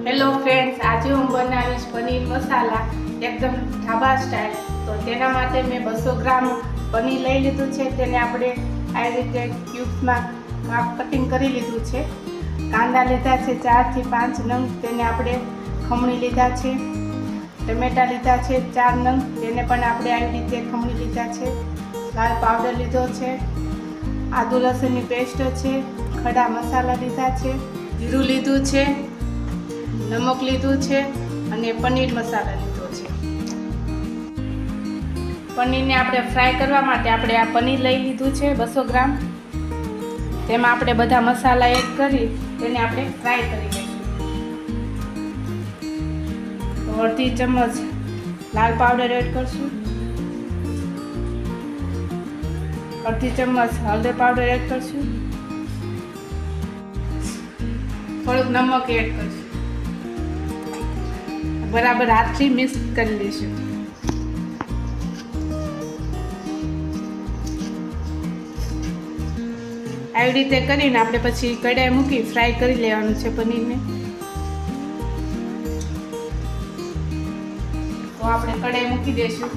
Hello friends, આજે હું બનાવીશ પનીર મસાલા એકદમ ઢાબા સ્ટાઇલ. તો તેના માટે મેં 200 ગ્રામ પનીર લઈ લીધું છે. તેને આપણે આ રીતે ક્યુબ્સમાં કટિંગ કરી લીધું છે. કાંદા લીધા છે 4 થી 5 નંગ, તેને આપણે ખમણી લીધા છે. ટમેટા લીધા છે 4 નંગ, તેને પણ આપણે આવી રીતે ખમણી લીધા છે. લાલ પાવડર લીધો છે, આદુ લસણની પેસ્ટ છે, ખડા મસાલા લીધા છે, જીરું લીધું છે, નમક લીધું છે અને પનીર મસાલા લીધો છે. પનીરને આપણે ફ્રાય કરવા માટે આપણે આ પનીર લઈ લીધું છે 200 ગ્રામ. તેમાં આપણે બધા મસાલા એડ કરી તેને આપણે ફ્રાય કરી લઈશું. તો અડધી ચમચ લાલ પાવડર એડ કરશું, અડધી ચમચ હળદર પાવડર એડ કરશું, થોડુંક નમક એડ કરશું. બરાબર હાથથી મિક્સ કરી લઈશું. આવી રીતે કરીને આપણે પછી કઢાઈ મૂકી ફ્રાય કરી લેવાનું છે પનીરને. તો આપણે કઢાઈ મૂકી દઈશું.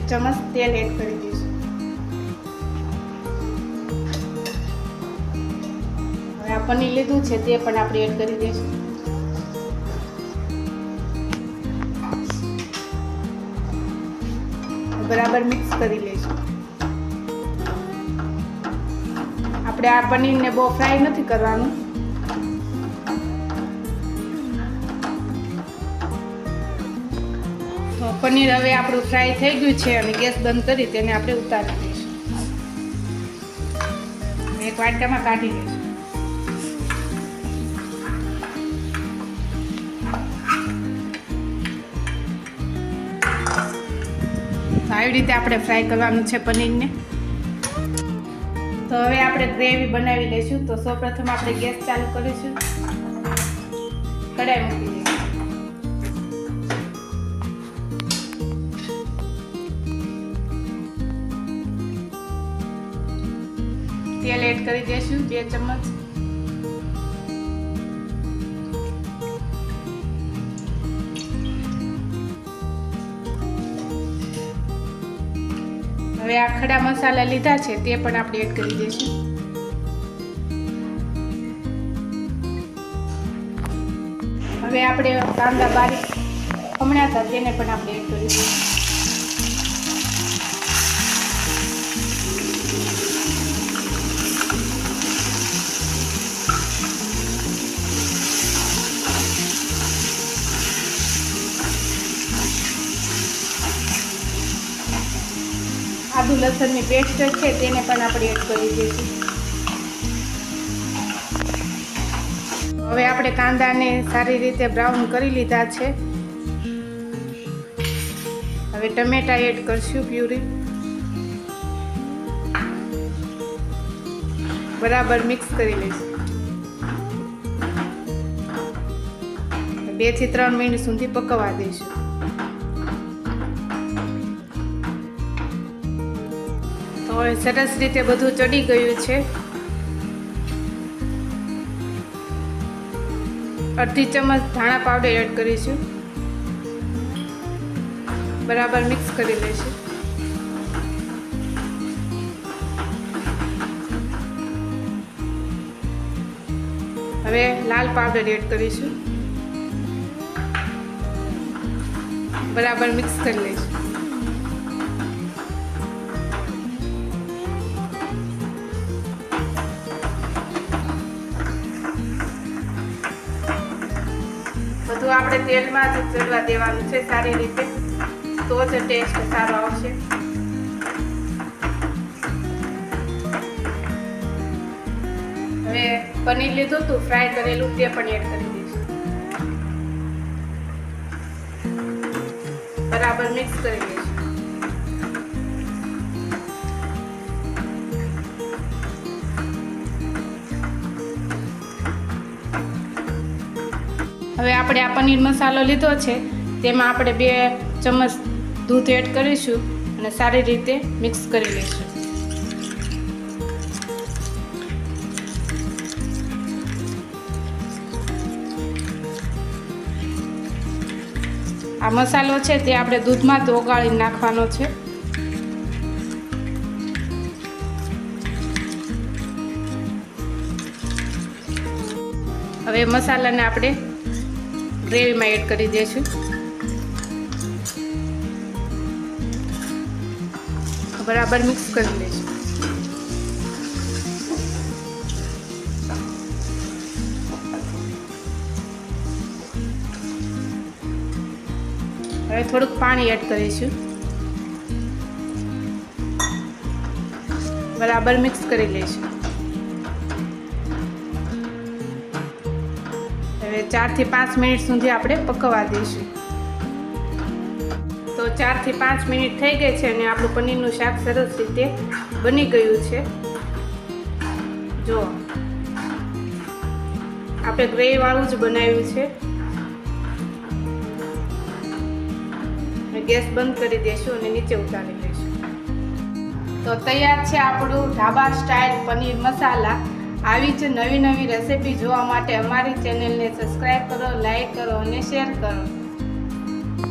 ચમચ તેલ એડ કરી દઈશું. હવે આ પનીર લીધું છે તે પણ આપણે એડ કરી દઈશું. બરાબર મિક્સ કરી લઈશું. આપણે આ પનીરને બહુ ફ્રાય નથી કરવાનું. પનીર હવે આપણું ફ્રાય થઈ ગયું છે અને ગેસ બંધ કરી તેને આપણે ઉતારી દઈશું. એક વાટકામાં કાઢી લઈશું. આવી રીતે આપણે ફ્રાય કરવાનું છે પનીરને. તો હવે આપણે ગ્રેવી બનાવી લઈશું. તો સૌપ્રથમ આપણે ગેસ ચાલુ કરીશું, કઢાઈ મૂકી દઈશું. તેલ એડ કરી દઈશું 2 ચમચ. હવે આ ખડા મસાલા લીધા છે તે પણ આપણે એડ કરી દઈશું. હવે આપણે કાંદા બારીક ખમણ્યા હતા તેને પણ આપણે એડ કરી દઈશું. આદુ લસણની પેસ્ટ છે તેને પણ આપણે એડ કરી દઈશું. હવે આપણે કાંદાને સારી રીતે બ્રાઉન કરી લીધા છે. હવે ટમેટા એડ કરશું પ્યુરી. બરાબર મિક્સ કરી લઈશું. 2 થી 3 મિનિટ સુધી પકવવા દઈશું. હવે સરસ રીતે બધું ચડી ગયું છે. અડધી ચમચ ધાણા પાવડર એડ કરીશું. બરાબર મિક્સ કરી લઈશું. હવે લાલ પાવડર એડ કરીશું. બરાબર મિક્સ કરી લઈશું. બધું આપણે તેલમાં જ ચડવા દેવાનું છે સારી રીતે, તો જ ટેસ્ટ સારો આવશે. હવે પનીર લીધું હતું ફ્રાય કરેલું તે પણ એડ કરી દઈશું. બરાબર મિક્સ કરી દઈશું. હવે આપણે આ પનીર મસાલો લીધો છે તેમાં આપણે 2 ચમચ દૂધ એડ કરીશું અને સારી રીતે મિક્સ કરી લઈશું. આ મસાલો છે તે આપણે દૂધમાં જ ઓગાળી નાખવાનો છે. હવે મસાલાને આપણે ગ્રેવીમાં એડ કરી દઈશું. બરાબર મિક્સ કરી લઈશું. હવે થોડુંક પાણી એડ કરીશું. બરાબર મિક્સ કરી લઈશું. હવે 4 થી 5 મિનિટ સુધી આપણે પકવવા દઈશું. તો 4 થી 5 મિનિટ થઈ ગઈ છે અને આપણું પનીરનું શાક સરસ રીતે બની ગયું છે. જો આપણે ગ્રેવી વાળું જ બનાવ્યું છે. ગેસ બંધ કરી દઈશું અને નીચે ઉતારી લઈશું. તો તૈયાર છે આપણું ઢાબા સ્ટાઇલ પનીર મસાલા. આવી જ નવી રેસીપી જોવા માટે અમારી ચેનલને સબસ્ક્રાઈબ કરો, લાઈક કરો અને શેર કરો.